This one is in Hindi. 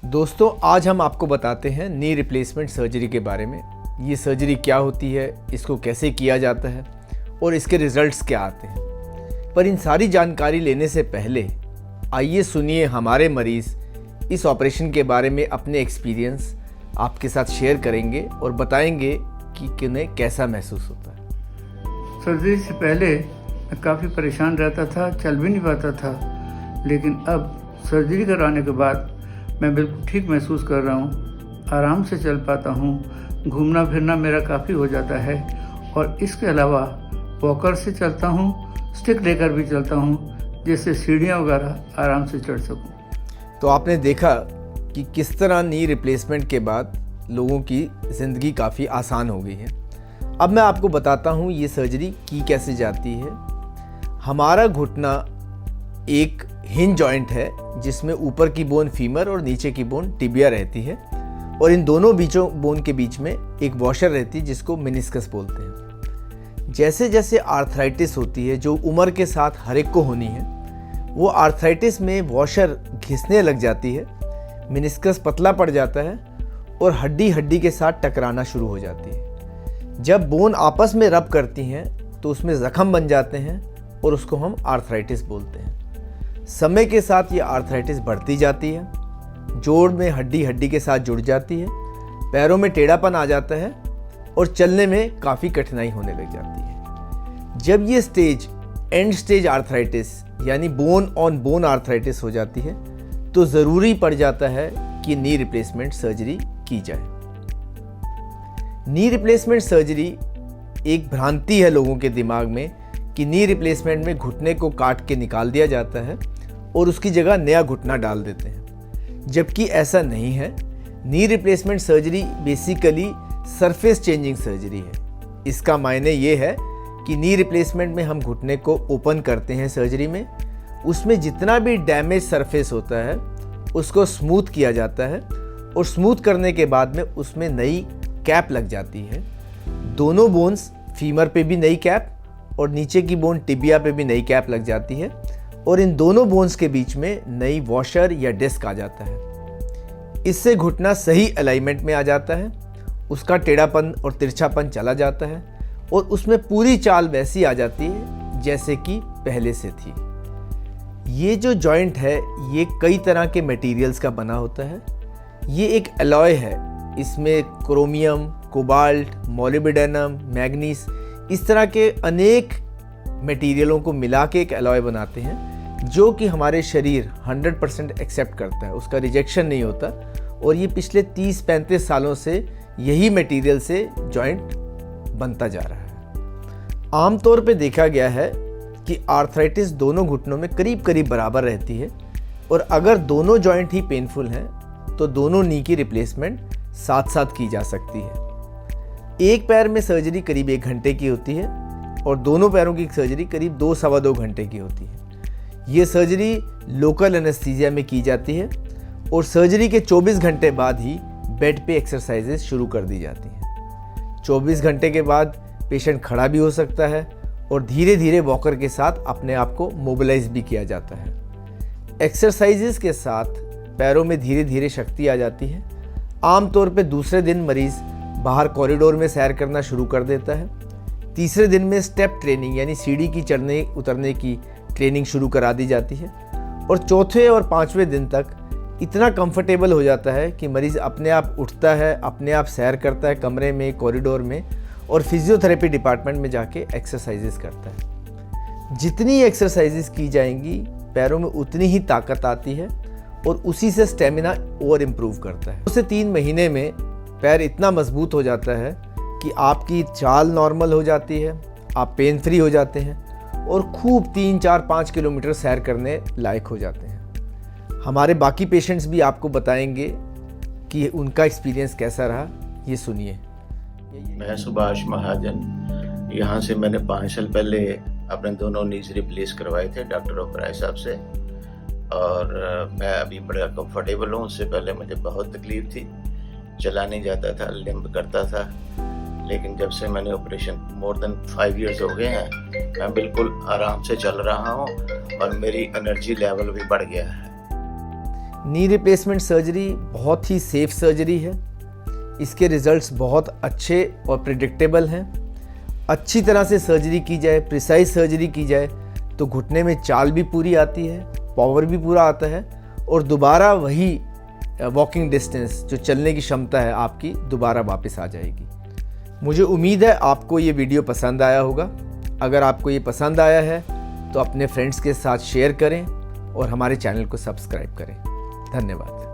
दोस्तों, आज हम आपको बताते हैं नी रिप्लेसमेंट सर्जरी के बारे में। ये सर्जरी क्या होती है, इसको कैसे किया जाता है और इसके रिजल्ट्स क्या आते हैं। पर इन सारी जानकारी लेने से पहले आइए सुनिए हमारे मरीज़ इस ऑपरेशन के बारे में अपने एक्सपीरियंस आपके साथ शेयर करेंगे और बताएंगे कि उन्हें कैसा महसूस होता है। सर्जरी से पहले मैं काफ़ी परेशान रहता था, चल भी नहीं पाता था, लेकिन अब सर्जरी कराने के बाद मैं बिल्कुल ठीक महसूस कर रहा हूँ। आराम से चल पाता हूँ, घूमना फिरना मेरा काफ़ी हो जाता है और इसके अलावा वॉकर से चलता हूँ, स्टिक लेकर भी चलता हूँ, जिससे सीढ़ियाँ वगैरह आराम से चढ़ सकूँ। तो आपने देखा कि किस तरह नी रिप्लेसमेंट के बाद लोगों की ज़िंदगी काफ़ी आसान हो गई है। अब मैं आपको बताता हूँ ये सर्जरी की कैसे जाती है। हमारा घुटना एक हिंज जॉइंट है जिसमें ऊपर की बोन फीमर और नीचे की बोन टिबिया रहती है और इन दोनों बोन के बीच में एक वॉशर रहती है जिसको मेनिस्कस बोलते हैं। जैसे जैसे आर्थराइटिस होती है, जो उम्र के साथ हर एक को होनी है, वो आर्थराइटिस में वॉशर घिसने लग जाती है, मेनिस्कस पतला पड़ जाता है और हड्डी हड्डी के साथ टकराना शुरू हो जाती है। जब बोन आपस में रब करती हैं तो उसमें ज़ख्म बन जाते हैं और उसको हम आर्थराइटिस बोलते हैं। समय के साथ ये आर्थराइटिस बढ़ती जाती है, जोड़ में हड्डी हड्डी के साथ जुड़ जाती है, पैरों में टेढ़ापन आ जाता है और चलने में काफ़ी कठिनाई होने लग जाती है। जब ये स्टेज एंड स्टेज आर्थराइटिस यानी बोन ऑन बोन आर्थराइटिस हो जाती है तो ज़रूरी पड़ जाता है कि नी रिप्लेसमेंट सर्जरी की जाए। नी रिप्लेसमेंट सर्जरी एक भ्रांति है लोगों के दिमाग में कि नी रिप्लेसमेंट में घुटने को काट के निकाल दिया जाता है और उसकी जगह नया घुटना डाल देते हैं, जबकि ऐसा नहीं है। Knee replacement surgery basically surface changing surgery है। इसका मायने ये है कि नी रिप्लेसमेंट में हम घुटने को ओपन करते हैं सर्जरी में, उसमें जितना भी डैमेज सरफेस होता है उसको स्मूथ किया जाता है और स्मूथ करने के बाद में उसमें नई कैप लग जाती है। दोनों बोन्स, फीमर पे भी नई कैप और नीचे की बोन टिबिया पे भी नई कैप लग जाती है और इन दोनों बोन्स के बीच में नई वॉशर या डिस्क आ जाता है। इससे घुटना सही अलाइनमेंट में आ जाता है, उसका टेढ़ापन और तिरछापन चला जाता है और उसमें पूरी चाल वैसी आ जाती है जैसे कि पहले से थी। ये जो जॉइंट है ये कई तरह के मटेरियल्स का बना होता है। ये एक अलॉय है, इसमें क्रोमियम, कोबाल्ट, मोलिब्डेनम, मैग्नीज, इस तरह के अनेक मटेरियलों को मिला के एक अलॉय बनाते हैं जो कि हमारे शरीर 100% एक्सेप्ट करता है, उसका रिजेक्शन नहीं होता। और ये पिछले 30-35 सालों से यही मटेरियल से जॉइंट बनता जा रहा है। आमतौर पे देखा गया है कि आर्थराइटिस दोनों घुटनों में करीब करीब बराबर रहती है और अगर दोनों जॉइंट ही पेनफुल हैं तो दोनों नी की रिप्लेसमेंट साथ साथ की जा सकती है। एक पैर में सर्जरी करीब 1 घंटे की होती है और दोनों पैरों की सर्जरी करीब 2-2.25 घंटे की होती है। ये सर्जरी लोकल एनेस्थीसिया में की जाती है और सर्जरी के 24 घंटे बाद ही बेड पे एक्सरसाइजेस शुरू कर दी जाती हैं। 24 घंटे के बाद पेशेंट खड़ा भी हो सकता है और धीरे धीरे वॉकर के साथ अपने आप को मोबिलाइज भी किया जाता है। एक्सरसाइजेस के साथ पैरों में धीरे धीरे शक्ति आ जाती है। आमतौर पे दूसरे दिन मरीज़ बाहर कॉरिडोर में सैर करना शुरू कर देता है। तीसरे दिन में स्टेप ट्रेनिंग यानी सीढ़ी की चढ़ने उतरने की ट्रेनिंग शुरू करा दी जाती है और चौथे और 5वें दिन तक इतना कंफर्टेबल हो जाता है कि मरीज़ अपने आप उठता है, अपने आप सैर करता है कमरे में, कॉरिडोर में और फिजियोथेरेपी डिपार्टमेंट में जाके एक्सरसाइजेस करता है। जितनी एक्सरसाइजेस की जाएंगी पैरों में उतनी ही ताकत आती है और उसी से स्टेमिना और इम्प्रूव करता है। 2 से 3 महीने में पैर इतना मजबूत हो जाता है कि आपकी चाल नॉर्मल हो जाती है, आप पेन फ्री हो जाते हैं और खूब 3, 4, 5 किलोमीटर सैर करने लायक हो जाते हैं। हमारे बाकी पेशेंट्स भी आपको बताएंगे कि उनका एक्सपीरियंस कैसा रहा, ये सुनिए। मैं सुभाष महाजन, यहाँ से मैंने 5 साल पहले अपने दोनों नीज रिप्लेस करवाए थे डॉक्टर ओबराय साहब से और मैं अभी बड़ा कंफर्टेबल हूँ। उससे पहले मुझे बहुत तकलीफ थी, चला नहीं जाता था, लिम्ब करता था, लेकिन जब से मैंने ऑपरेशन मोर देन 5 इयर्स हो गए हैं, मैं बिल्कुल आराम से चल रहा हूँ और मेरी एनर्जी लेवल भी बढ़ गया है। नी रिप्लेसमेंट सर्जरी बहुत ही सेफ सर्जरी है। इसके रिजल्ट्स बहुत अच्छे और प्रिडिक्टेबल हैं। अच्छी तरह से सर्जरी की जाए, प्रिसाइज सर्जरी की जाए तो घुटने में चाल भी पूरी आती है, पावर भी पूरा आता है और दोबारा वही वॉकिंग डिस्टेंस, जो चलने की क्षमता है आपकी, दोबारा वापस आ जाएगी। मुझे उम्मीद है आपको ये वीडियो पसंद आया होगा। अगर आपको ये पसंद आया है तो अपने फ्रेंड्स के साथ शेयर करें और हमारे चैनल को सब्सक्राइब करें। धन्यवाद।